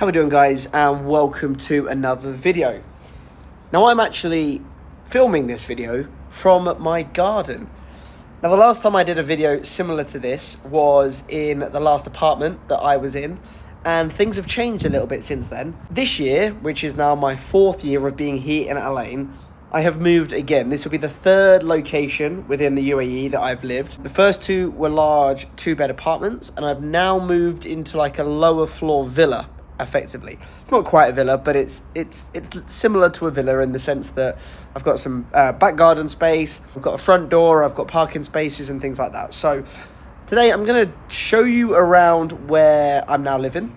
How we doing, guys, and welcome to another video. Now I'm actually filming this video from my garden. Now the last time I did a video similar to this was in the last apartment that I was in, and things have changed a little bit since then. This year, which is now my 4th year of being here in Al Ain, I have moved again. This will be the 3rd location within the UAE that I've lived. The first 2 were large 2-bed apartments, and I've now moved into like a lower floor villa, effectively. It's not quite a villa, but it's similar to a villa in the sense that I've got some back garden space, I've got a front door, I've got parking spaces and things like that. So today I'm going to show you around where I'm now living,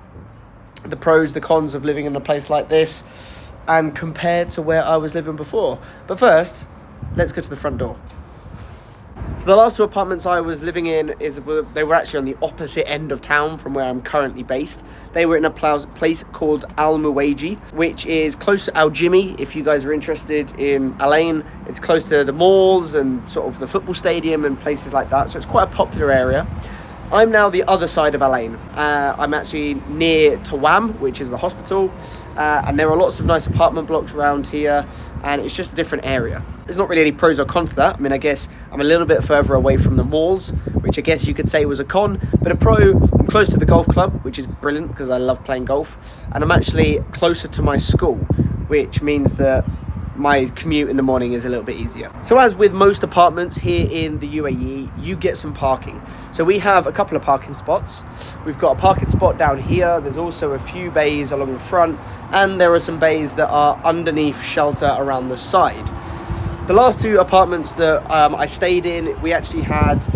the pros, the cons of living in a place like this, and compared to where I was living before. But first, let's go to the front door. So the last 2 apartments I was living in, they were actually on the opposite end of town from where I'm currently based. They were in a place called Al Muwaji, which is close to Al Jimmy. If you guys are interested in Al Ain, it's close to the malls and sort of the football stadium and places like that. So it's quite a popular area. I'm now the other side of Al Ain. I'm actually near Tawam, which is the hospital, and there are lots of nice apartment blocks around here, and it's just a different area. There's not really any pros or cons to that. I mean, I guess I'm a little bit further away from the malls, which I guess you could say was a con, but a pro, I'm close to the golf club, which is brilliant because I love playing golf, and I'm actually closer to my school, which means that my commute in the morning is a little bit easier. So as with most apartments here in the UAE, you get some parking. So we have a couple of parking spots. We've got a parking spot down here. There's also a few bays along the front, and there are some bays that are underneath shelter around the side. The last 2 apartments that I stayed in, we actually had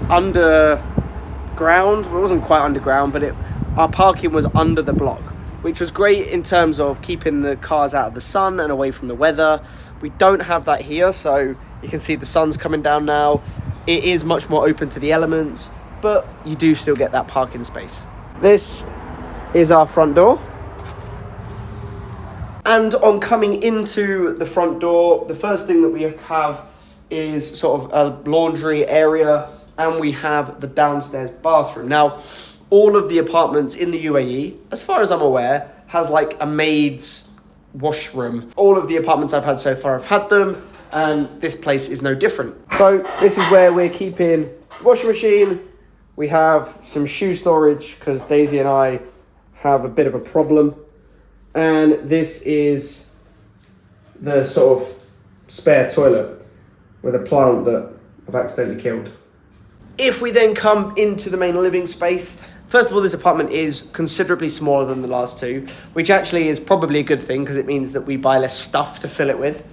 underground. Well, it wasn't quite underground, but our parking was under the block, which was great in terms of keeping the cars out of the sun and away from the weather. We don't have that here, so you can see the sun's coming down now. It is much more open to the elements, but you do still get that parking space. This is our front door. And on coming into the front door, the first thing that we have is sort of a laundry area, and we have the downstairs bathroom. Now, all of the apartments in the UAE, as far as I'm aware, has like a maid's washroom. All of the apartments I've had so far have had them, and this place is no different. So this is where we're keeping the washing machine. We have some shoe storage because Daisy and I have a bit of a problem. And this is the sort of spare toilet with a plant that I've accidentally killed. If we then come into the main living space, first of all, this apartment is considerably smaller than the last 2, which actually is probably a good thing because it means that we buy less stuff to fill it with.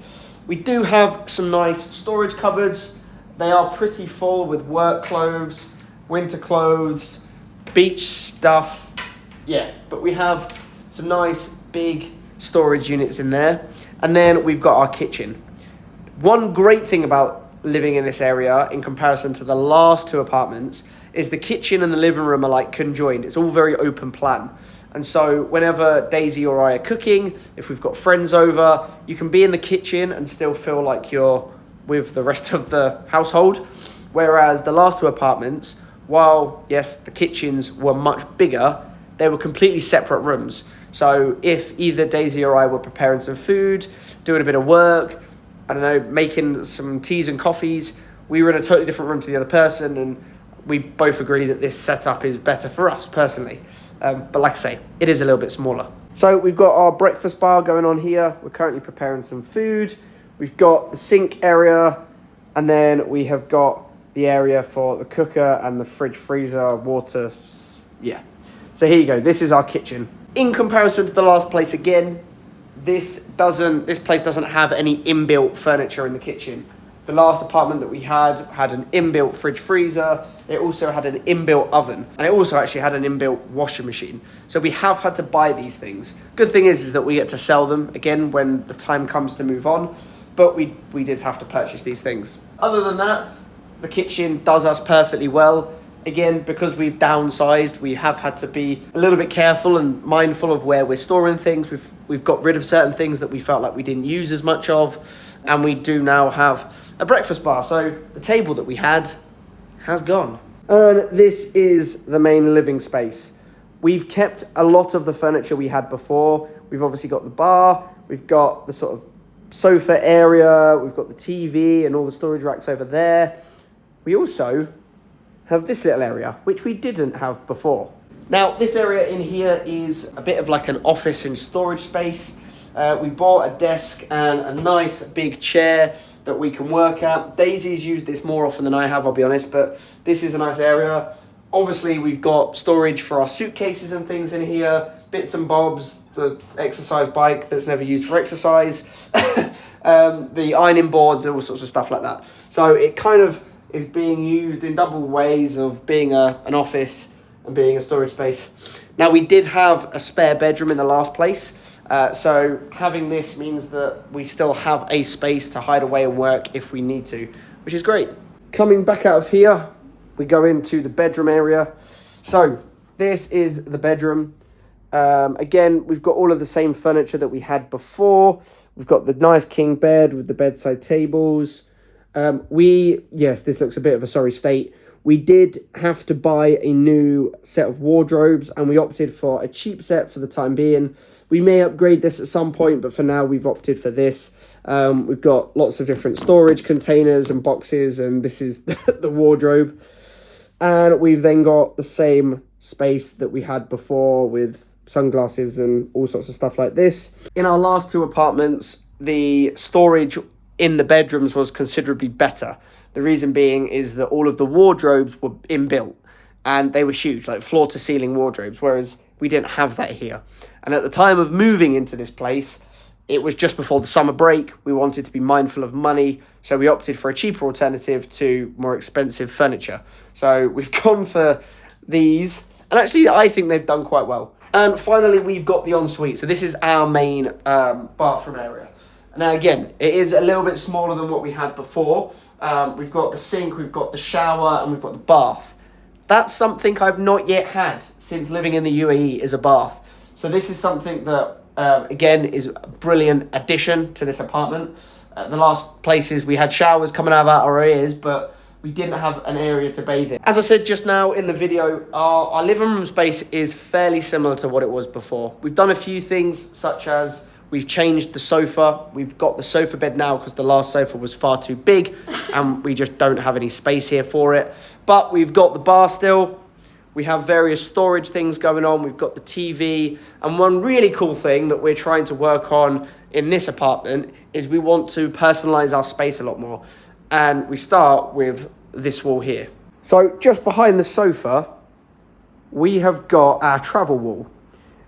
We do have some nice storage cupboards. They are pretty full with work clothes, winter clothes, beach stuff. Yeah, but we have some nice big storage units in there. And then we've got our kitchen. One great thing about living in this area in comparison to the last 2 apartments is the kitchen and the living room are like conjoined. It's all very open plan. And so whenever Daisy or I are cooking, if we've got friends over, you can be in the kitchen and still feel like you're with the rest of the household. Whereas the last 2 apartments, while yes, the kitchens were much bigger, they were completely separate rooms. So if either Daisy or I were preparing some food, doing a bit of work, I don't know, making some teas and coffees, we were in a totally different room to the other person, and we both agree that this setup is better for us personally. But like I say, it is a little bit smaller. So we've got our breakfast bar going on here. We're currently preparing some food. We've got the sink area, and then we have got the area for the cooker and the fridge, freezer, water. Yeah. So here you go. This is our kitchen. In comparison to the last place, again, this place doesn't have any inbuilt furniture in the kitchen. The last apartment that we had an inbuilt fridge freezer. It also had an inbuilt oven, and it also actually had an inbuilt washing machine. So we have had to buy these things. Good thing is that we get to sell them again when the time comes to move on, but we did have to purchase these things. Other than that, the kitchen does us perfectly well. Again, because we've downsized, we have had to be a little bit careful and mindful of where we're storing things. We've got rid of certain things that we felt like we didn't use as much of, and we do now have a breakfast bar. So the table that we had has gone. And this is the main living space. we've kept a lot of the furniture we had before. We've obviously got the bar, we've got the sort of sofa area, we've got the TV and all the storage racks over there. We also have this little area, which we didn't have before. Now, this area in here is a bit of like an office and storage space. We bought a desk and a nice big chair that we can work at. Daisy's used this more often than I have, I'll be honest, but this is a nice area. Obviously, we've got storage for our suitcases and things in here, bits and bobs, the exercise bike that's never used for exercise, the ironing boards, and all sorts of stuff like that. So it kind of is being used in double ways of being an office and being a storage space. Now, we did have a spare bedroom in the last place, so having this means that we still have a space to hide away and work if we need to, which is great. Coming back out of here, we go into the bedroom area. So this is the bedroom. Again, we've got all of the same furniture that we had before. We've got the nice king bed with the bedside tables. Yes, this looks a bit of a sorry state. We did have to buy a new set of wardrobes, and we opted for a cheap set for the time being. We may upgrade this at some point, but for now we've opted for this. We've got lots of different storage containers and boxes, and this is the wardrobe. And we've then got the same space that we had before with sunglasses and all sorts of stuff like this. In our last two apartments, the storage in the bedrooms was considerably better. The reason being is that all of the wardrobes were inbuilt and they were huge, like floor to ceiling wardrobes, whereas we didn't have that here. And at the time of moving into this place, it was just before the summer break. We wanted to be mindful of money, so we opted for a cheaper alternative to more expensive furniture. So we've gone for these, and actually I think they've done quite well. And finally, we've got the ensuite. So this is our main bathroom area. Now, again, it is a little bit smaller than what we had before. We've got the sink, we've got the shower, and we've got the bath. That's something I've not yet had since living in the UAE, is a bath. So this is something that, again, is a brilliant addition to this apartment. The last places we had showers coming out of our ears, but we didn't have an area to bathe in. As I said just now in the video, our living room space is fairly similar to what it was before. We've done a few things, such as we've changed the sofa. We've got the sofa bed now because the last sofa was far too big and we just don't have any space here for it. But we've got the bar still. We have various storage things going on. We've got the TV. And one really cool thing that we're trying to work on in this apartment is we want to personalize our space a lot more. And we start with this wall here. So just behind the sofa, we have got our travel wall.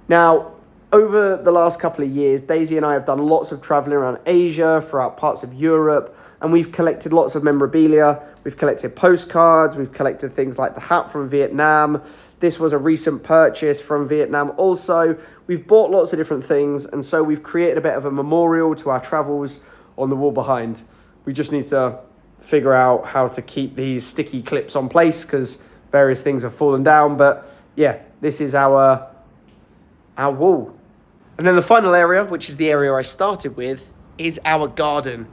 Now, over the last couple of years, Daisy and I have done lots of traveling around Asia, throughout parts of Europe, and we've collected lots of memorabilia. We've collected postcards, we've collected things like the hat from Vietnam. This was a recent purchase from Vietnam also. We've bought lots of different things, and so we've created a bit of a memorial to our travels on the wall behind. We just need to figure out how to keep these sticky clips on place because various things have fallen down, but yeah, this is our wall. And then the final area, which is the area I started with, is our garden.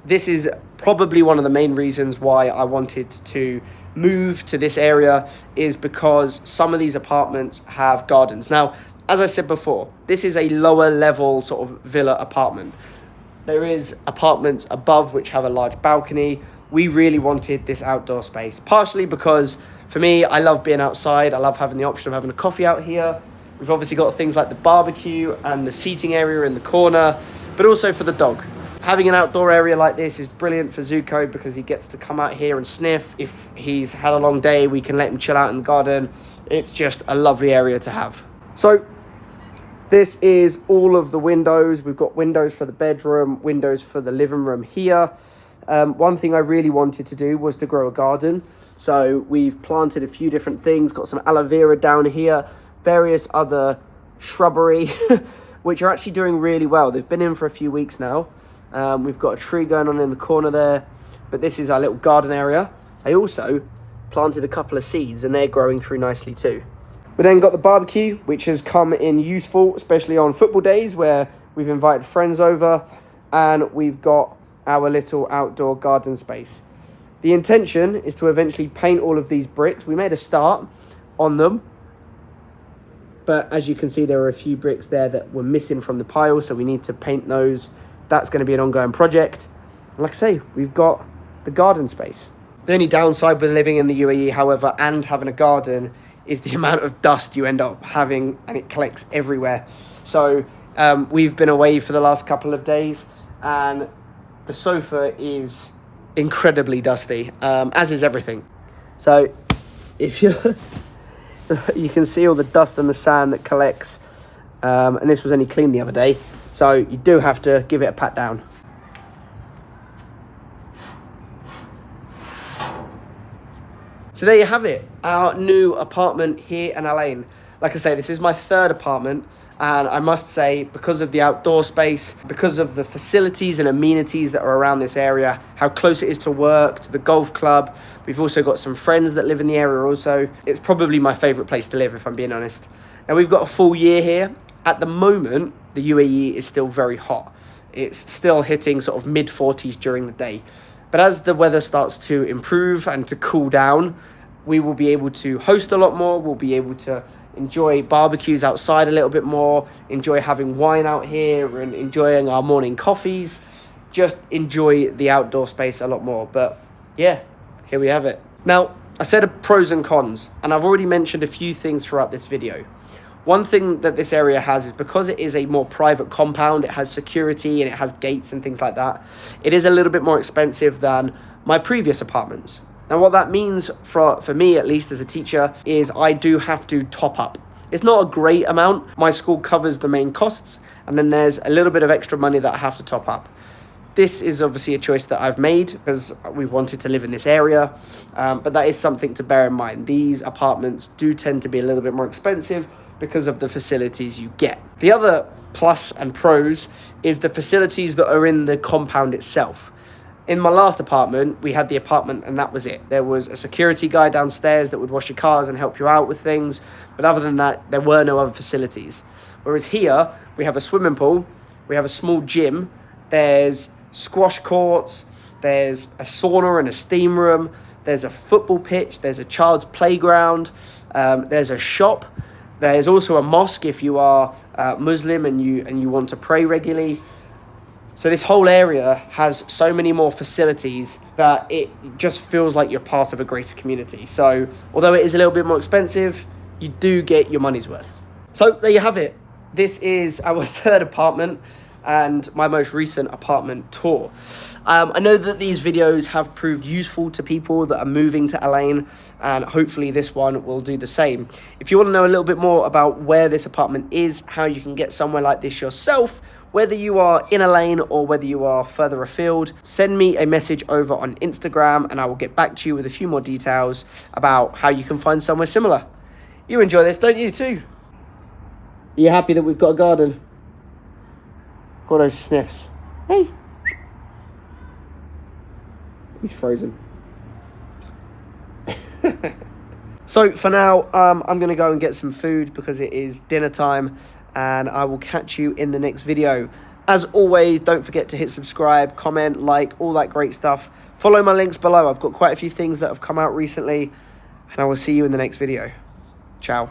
This is probably one of the main reasons why I wanted to move to this area, is because some of these apartments have gardens. Now, as I said before, this is a lower level sort of villa apartment. There is apartments above which have a large balcony. We really wanted this outdoor space, partially because for me, I love being outside. I love having the option of having a coffee out here. We've obviously got things like the barbecue and the seating area in the corner, but also for the dog. Having an outdoor area like this is brilliant for Zuko because he gets to come out here and sniff. If he's had a long day, we can let him chill out in the garden. It's just a lovely area to have. So this is all of the windows. We've got windows for the bedroom, windows for the living room here. One thing I really wanted to do was to grow a garden. So we've planted a few different things, got some aloe vera down here, various other shrubbery, which are actually doing really well. They've been in for a few weeks now. We've got a tree going on in the corner there, but this is our little garden area. I also planted a couple of seeds and they're growing through nicely too. We then got the barbecue, which has come in useful, especially on football days where we've invited friends over, and we've got our little outdoor garden space. The intention is to eventually paint all of these bricks. We made a start on them, But as you can see, there are a few bricks there that were missing from the pile, so we need to paint those. That's going to be an ongoing project. And like I say, we've got the garden space. The only downside with living in the UAE, however, and having a garden is the amount of dust you end up having, and it collects everywhere. So we've been away for the last couple of days, and the sofa is incredibly dusty, as is everything. So if you can see all the dust and the sand that collects, and this was only cleaned the other day, so you do have to give it a pat down. So there you have it, our new apartment here in Al Ain. Like I say, this is my third apartment, and I must say, because of the outdoor space, because of the facilities and amenities that are around this area, how close it is to work, to the golf club, we've also got some friends that live in the area also. It's probably my favourite place to live, if I'm being honest. Now, we've got a full year here. At the moment, the UAE is still very hot. It's still hitting sort of mid-40s during the day. But as the weather starts to improve and to cool down, we will be able to host a lot more. We'll be able to enjoy barbecues outside a little bit more, enjoy having wine out here and enjoying our morning coffees, just enjoy the outdoor space a lot more. But yeah, here we have it. Now, I said pros and cons, and I've already mentioned a few things throughout this video. One thing that this area has is because it is a more private compound, it has security and it has gates and things like that, it is a little bit more expensive than my previous apartments. And what that means for me, at least as a teacher, is I do have to top up. It's not a great amount. My school covers the main costs, and then there's a little bit of extra money that I have to top up. This is obviously a choice that I've made because we wanted to live in this area, but that is something to bear in mind. These apartments do tend to be a little bit more expensive because of the facilities you get. The other plus and pros is the facilities that are in the compound itself. In my last apartment, we had the apartment and that was it. There was a security guy downstairs that would wash your cars and help you out with things. But other than that, there were no other facilities. Whereas here, we have a swimming pool, we have a small gym, there's squash courts, there's a sauna and a steam room, there's a football pitch, there's a child's playground, there's a shop, there's also a mosque if you are Muslim and you want to pray regularly. So this whole area has so many more facilities that it just feels like you're part of a greater community. So although it is a little bit more expensive, you do get your money's worth. So there you have it. This is our third apartment and my most recent apartment tour. I know that these videos have proved useful to people that are moving to Al Ain, and hopefully this one will do the same. If you want to know a little bit more about where this apartment is, how you can get somewhere like this yourself, whether you are in Al Ain or whether you are further afield, send me a message over on Instagram and I will get back to you with a few more details about how you can find somewhere similar. You enjoy this, don't you, too? Are you happy that we've got a garden? All those sniffs. Hey. He's frozen. So for now, I'm going to go and get some food because it is dinner time, and I will catch you in the next video. As always, don't forget to hit subscribe, comment, like, all that great stuff. Follow my links below. I've got quite a few things that have come out recently, and I will see you in the next video. Ciao.